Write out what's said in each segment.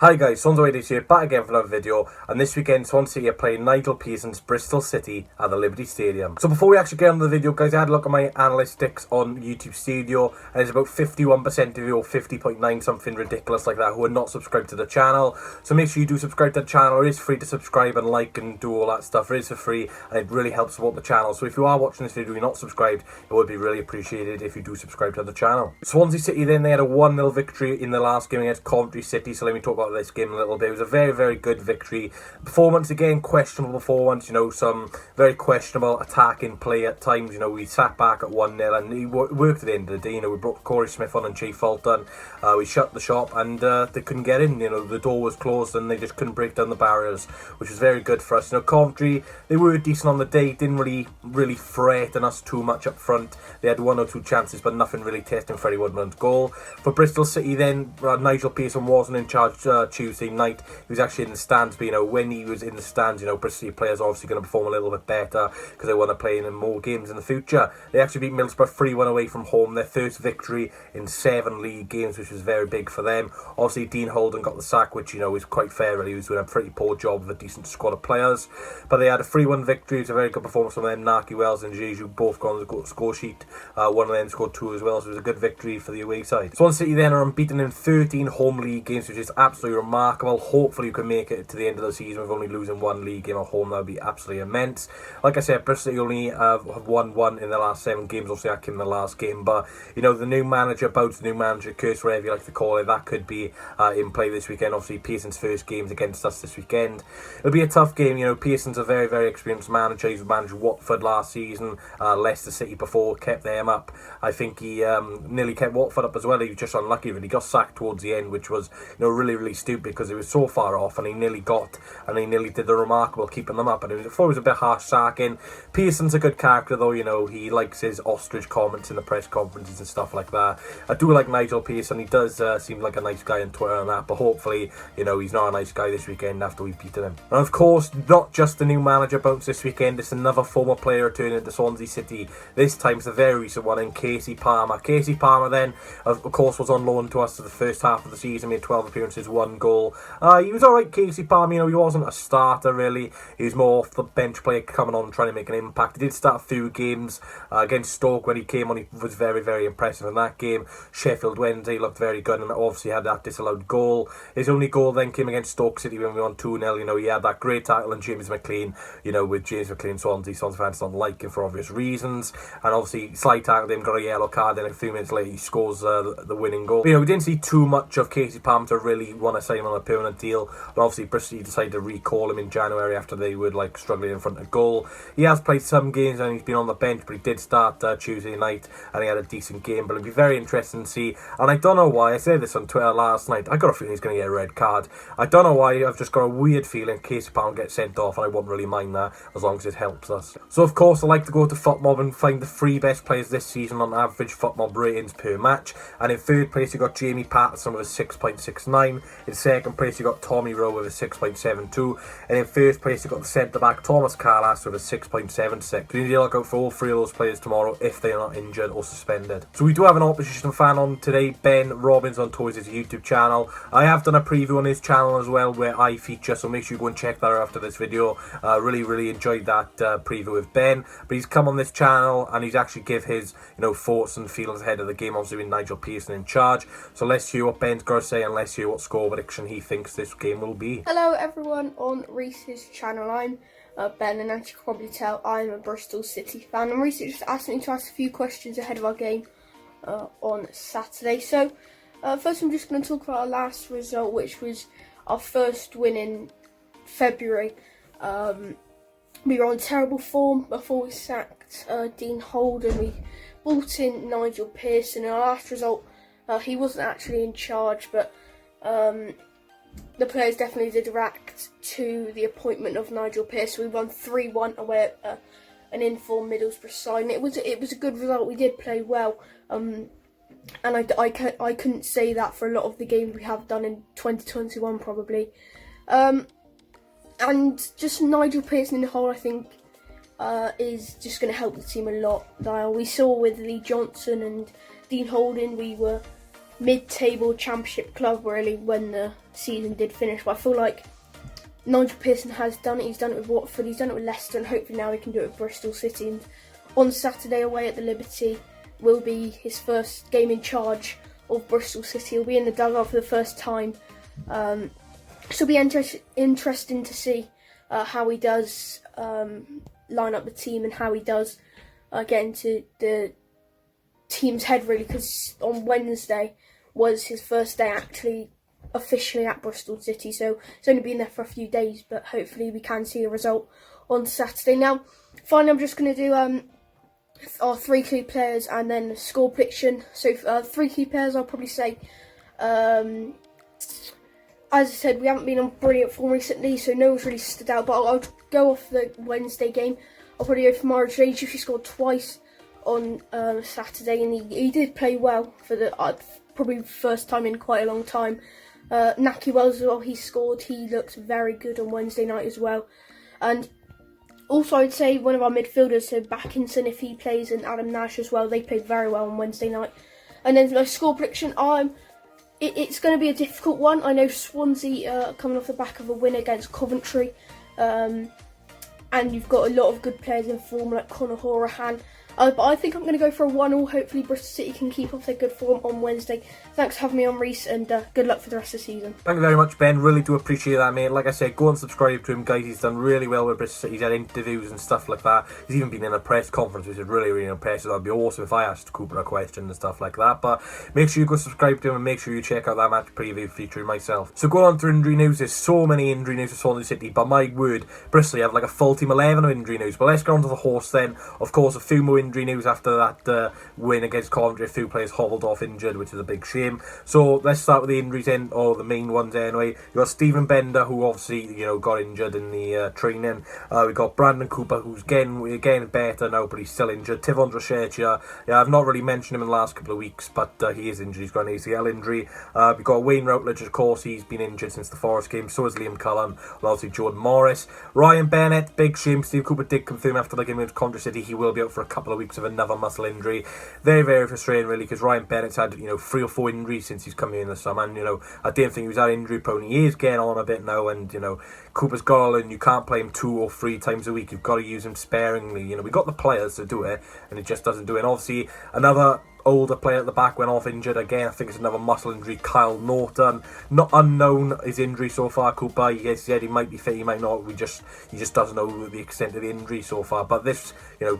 Hi guys, Swansea City here, back again for another video, and this weekend Swansea City are playing Nigel Pearson's Bristol City at the Liberty Stadium. So before we actually get on to the video guys, I had a look at my analytics on YouTube Studio, and there's about 51% of you, or 50.9 something ridiculous like that, who are not subscribed to the channel. So make sure you do subscribe to the channel. It is free to subscribe and like and do all that stuff. It is for free, and it really helps support the channel. So if you are watching this video and you're not subscribed, it would be really appreciated if you do subscribe to the channel. Swansea City then, they had a 1-0 victory in the last game against Coventry City, so let me talk about this game a little bit. It was a very, very good victory. Performance, again, questionable performance, some very questionable attacking play at times. We sat back at 1-0 and he worked at the end of the day. We brought Corey Smith on and Jay Fulton. We shut the shop and they couldn't get in. The door was closed and they just couldn't break down the barriers, which was very good for us. Coventry, they were decent on the day, didn't really threaten us too much up front. They had 1 or 2 chances, but nothing really testing Freddie Woodman's goal. For Bristol City then, Nigel Pearson wasn't in charge Tuesday night. He was actually in the stands, but when he was in the stands, Bristol City players are obviously going to perform a little bit better because they want to play in more games in the future. They actually beat Middlesbrough 3-1 away from home, their first victory in 7 league games, which was very big for them. Obviously, Dean Holden got the sack, which is quite fair. Really, he was doing a pretty poor job with a decent squad of players, but they had a 3-1 victory. It was a very good performance from them. Naki Wells and Jeju both got on the score sheet. One of them scored 2 as well, so it was a good victory for the away side. Swansea City then are unbeaten in 13 home league games, which is absolutely remarkable. Hopefully, you can make it to the end of the season with only losing 1 league game at home. That would be absolutely immense. Like I said, Bristol City only have won 1 in the last 7 games. Obviously, that came in the last game, but the new manager bout, the new manager curse, whatever you like to call it, that could be in play this weekend. Obviously, Pearson's first games against us this weekend. It'll be a tough game. Pearson's a very, very experienced manager. He's managed Watford last season, Leicester City before, kept them up. I think he nearly kept Watford up as well. He was just unlucky, really. He got sacked towards the end, which was really, really stupid because it was so far off, and he nearly did the remarkable keeping them up. And I thought it was a bit harsh sacking. Pearson's a good character though. He likes his ostrich comments in the press conferences and stuff like that. I do like Nigel Pearson. He does seem like a nice guy on Twitter and that, but hopefully he's not a nice guy this weekend after we've beaten him. And of course, not just the new manager bounce this weekend, it's another former player returning to Swansea City. This time it's a very recent one in Casey Palmer. Casey Palmer then of course was on loan to us for the first half of the season, made 12 appearances, 1 goal. He was alright, Casey Palmer. He wasn't a starter really. He was more off the bench player coming on and trying to make an impact. He did start a few games against Stoke. When he came on, he was very, very impressive in that game. Sheffield Wednesday looked very good and obviously had that disallowed goal. His only goal then came against Stoke City when we won 2-0. He had that great tackle on James McLean. With James McLean, Swansea fans don't like him for obvious reasons, and obviously slide tackled him, got a yellow card, then a few minutes later he scores the winning goal. But, we didn't see too much of Casey Palmer to really want to sign him on a permanent deal, but obviously Bristol decided to recall him in January after they were struggling in front of goal. He has played some games and he's been on the bench, but he did start Tuesday night and he had a decent game. But it'll be very interesting to see, and I don't know why, I said this on Twitter last night, I got a feeling he's going to get a red card. I don't know why, I've just got a weird feeling Casey Palmer gets sent off, and I won't really mind that as long as it helps us. So of course I like to go to FotMob and find the 3 best players this season on average FotMob ratings per match, and in 3rd place you got Jamie Patterson with a 6.69, in 2nd place you got Tommy Rowe with a 6.72, and in 1st place you got the centre back Thomas Carlas with a 6.76. We need to look out for all 3 of those players tomorrow if they are not injured or suspended. So we do have an opposition fan on today, Ben Robbins on Toys' YouTube channel. I have done a preview on his channel as well where I feature, so make sure you go and check that out after this video. Really enjoyed that preview with Ben, but he's come on this channel and he's actually give his thoughts and feelings ahead of the game, obviously with Nigel Pearson in charge. So let's hear what Ben's got to say and let's hear what score prediction he thinks this game will be. Hello everyone on Reese's channel. I'm Ben, and as you can probably tell, I'm a Bristol City fan, and Reese just asked me to ask a few questions ahead of our game on Saturday. So first I'm just going to talk about our last result, which was our first win in February. We were on terrible form before we sacked Dean Holden. We brought in Nigel Pearson. In our last result, he wasn't actually in charge, but the players definitely did react to the appointment of Nigel Pearson. We won 3-1 away at an informed Middlesbrough side, and it was a good result. We did play well, and I couldn't say that for a lot of the games we have done in 2021 probably. And just Nigel Pearson in the whole, I think, is just going to help the team a lot. We saw with Lee Johnson and Dean Holden, we were mid-table championship club really when the season did finish. But I feel like Nigel Pearson has done it. He's done it with Watford, he's done it with Leicester, and hopefully now he can do it with Bristol City. And on Saturday away at the Liberty will be his first game in charge of Bristol City. He'll be in the dugout for the first time. So it'll be interesting to see how he does line up the team and how he does get into the team's head really, because on Wednesday was his first day actually officially at Bristol City, so it's only been there for a few days, but hopefully we can see a result on Saturday. Now finally I'm just going to do our 3 key players and then the score prediction. So 3 key players, I'll probably say, as I said, we haven't been on brilliant form recently, so no one's really stood out, but I'll go off the Wednesday game. I'll probably go for Nigel. He scored twice on Saturday, and he did play well for the probably first time in quite a long time. Naki Wells as well, he scored. He looked very good on Wednesday night as well. And also I'd say one of our midfielders, so Backinson, if he plays, and Adam Nash as well, they played very well on Wednesday night. And then my score prediction, it's going to be a difficult one. I know Swansea coming off the back of a win against Coventry, and you've got a lot of good players in form like Conor Horahan. But I think I'm going to go for a 1-1. Hopefully Bristol City can keep up their good form on Wednesday. Thanks for having me on, Reese, and good luck for the rest of the season. Thank you very much, Ben. Really do appreciate that, mate. Like I said, go and subscribe to him, guys. He's done really well with Bristol City. He's had interviews and stuff like that. He's even been in a press conference, which is really, really impressive. That'd be awesome if I asked Cooper a question and stuff like that. But make sure you go subscribe to him and make sure you check out that match preview featuring myself. So going on to injury news, there's so many injury news for Swansea City, but my word, Bristol have like a full team 11 of injury news. But let's get on to the horse then. Of course, a few more injury news after that win against Coventry. A few players hobbled off injured, which is a big shame. So let's start with the injuries in, or the main ones anyway. You got Stephen Bender, who obviously got injured in the training. We got Brandon Cooper, who's getting better now, but he's still injured. Tivon Drashechia, I've not really mentioned him in the last couple of weeks, but he is injured. He's got an ACL injury. We got Wayne Routledge, of course, he's been injured since the Forest game. So is Liam Cullen, and obviously Jordan Morris. Ryan Bennett, big shame. Steve Cooper did confirm after the game against Coventry City he will be out for a couple of weeks with another muscle injury. Very, very frustrating really, because Ryan Bennett's had 3 or 4 injuries since he's come here in the summer, and I didn't think he was that injury prone. He is getting on a bit now, and Cooper's got to learn you can't play him 2 or 3 times a week. You've got to use him sparingly. We got the players to do it, and it just doesn't do it. And obviously another older player at the back went off injured again. I think it's another muscle injury. Kyle Norton, not unknown his injury so far. Cooper, he said he might be fit, he might not. He just doesn't know the extent of the injury so far. But this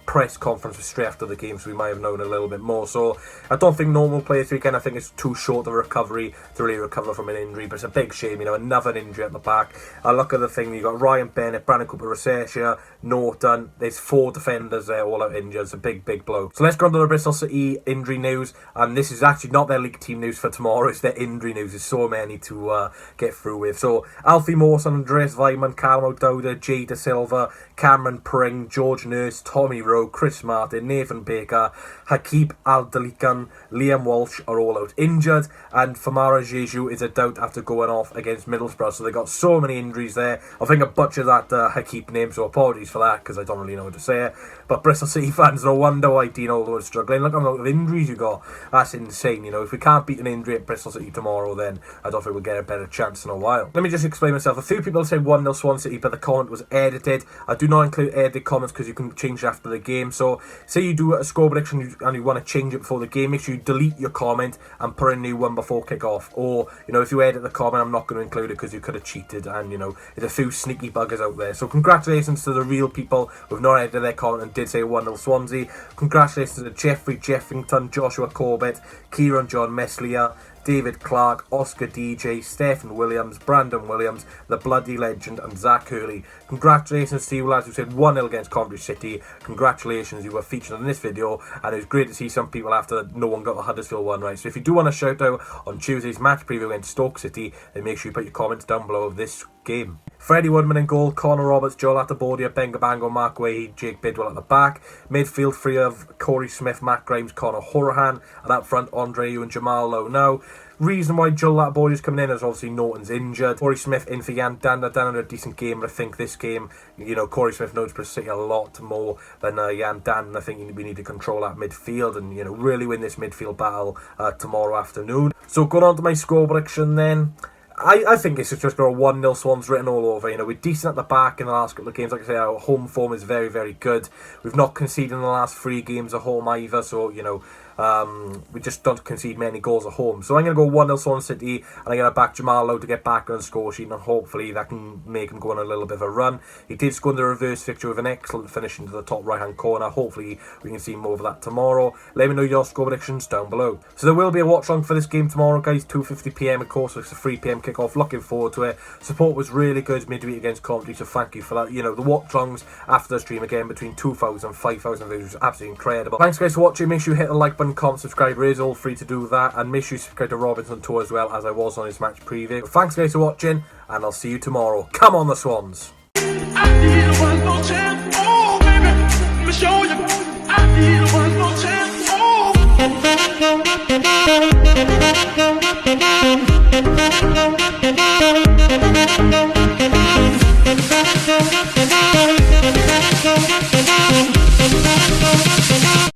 press conference was straight after the game, so we might have known a little bit more. So I don't think normal play this weekend. I think it's too short of a recovery to really recover from an injury. But it's a big shame, another injury at the back. I look at the thing, you got Ryan Bennett, Brandon Cooper, Rosacea, Norton. There's 4 defenders there all out injured. It's a big blow. So let's go on to the Bristol City injury news, and this is actually not their league team news for tomorrow, it's their injury news. There's so many to get through with. So Alfie Mawson, Andreas Weimann, Callum O'Dowda, Jay De Silva, Cameron Pring, George Nurse, Tommy Rowe, Chris Martin, Nathan Baker, Hakib Al-Dalikan, Liam Walsh are all out injured, and Famara Jeju is a doubt after going off against Middlesbrough. So they got so many injuries there. I think I butchered that Hakib name, so apologies for that, because I don't really know how to say it. But Bristol City fans, no wonder why Dean Aldo is struggling. Look at the amount of injuries you got. That's insane. If we can't beat an injury at Bristol City tomorrow, then I don't think we'll get a better chance in a while. Let me just explain myself. A few people say 1-0 Swansea City, but the comment was edited. I do not include edited comments because you can change it after the game. So say you do a score prediction and you want to change it before the game, make sure you delete your comment and put a new one before kick-off. Or, if you edit the comment, I'm not going to include it because you could have cheated, and, there's a few sneaky buggers out there. So congratulations to the real people who've not edited their comment and did say 1-0 Swansea. Congratulations to Jeffrey Jeffington, Joshua Corbett, Kieran John Meslier, David Clark, Oscar DJ, Stephen Williams, Brandon Williams, the Bloody Legend, and Zach Hurley. Congratulations to you lads who said 1-0 against Coventry City. Congratulations, you were featured in this video, and it was great to see some people after no one got the Huddersfield one right. So if you do want a shout out on Tuesday's match preview against Stoke City, then make sure you put your comments down below of this game. Freddie Woodman in goal, Connor Roberts, Joel Atabodia, Bengabango, Mark Wahey, Jake Bidwell at the back. Midfield three of Corey Smith, Matt Grimes, Connor Horahan, and up front Andre Yu and Jamal Lowe. Now, reason why Joel Atabodia is coming in is obviously Norton's injured. Corey Smith in for Jan Dan. Dan had a decent game, but I think this game, you know, Corey Smith knows Bristol City a lot more than Jan Dan, and I think we need to control that midfield and, you know, really win this midfield battle tomorrow afternoon. So going on to my score prediction then. I think it's just got a 1-0 Swans written all over. You know, we're decent at the back in the last couple of games. Like I say, our home form is very, very good. We've not conceded in the last 3 games at home either. So, you know, we just don't concede many goals at home. So I'm going to go 1-0 Swansea City, and I'm going to back Jamal Lowe to get back on the score sheet, and hopefully that can make him go on a little bit of a run. He did score in the reverse fixture with an excellent finish into the top right-hand corner. Hopefully we can see more of that tomorrow. Let me know your score predictions down below. So there will be a watch-along for this game tomorrow, guys, 2:50 PM, of course. It's a 3 PM kickoff. Looking forward to it. Support was really good midweek against Coventry, so thank you for that. You know, the watch-alongs after the stream again, between 2,000 and 5,000 views, was absolutely incredible. Thanks, guys, for watching. Make sure you hit the like button, comment, subscribe. It is all free to do that, and make sure you subscribe to Robinson Tour as well, as I was on his match preview. But thanks, guys, for watching, and I'll see you tomorrow. Come on, the Swans! I need one more chance, oh baby, let me show you. I need one more chance, oh.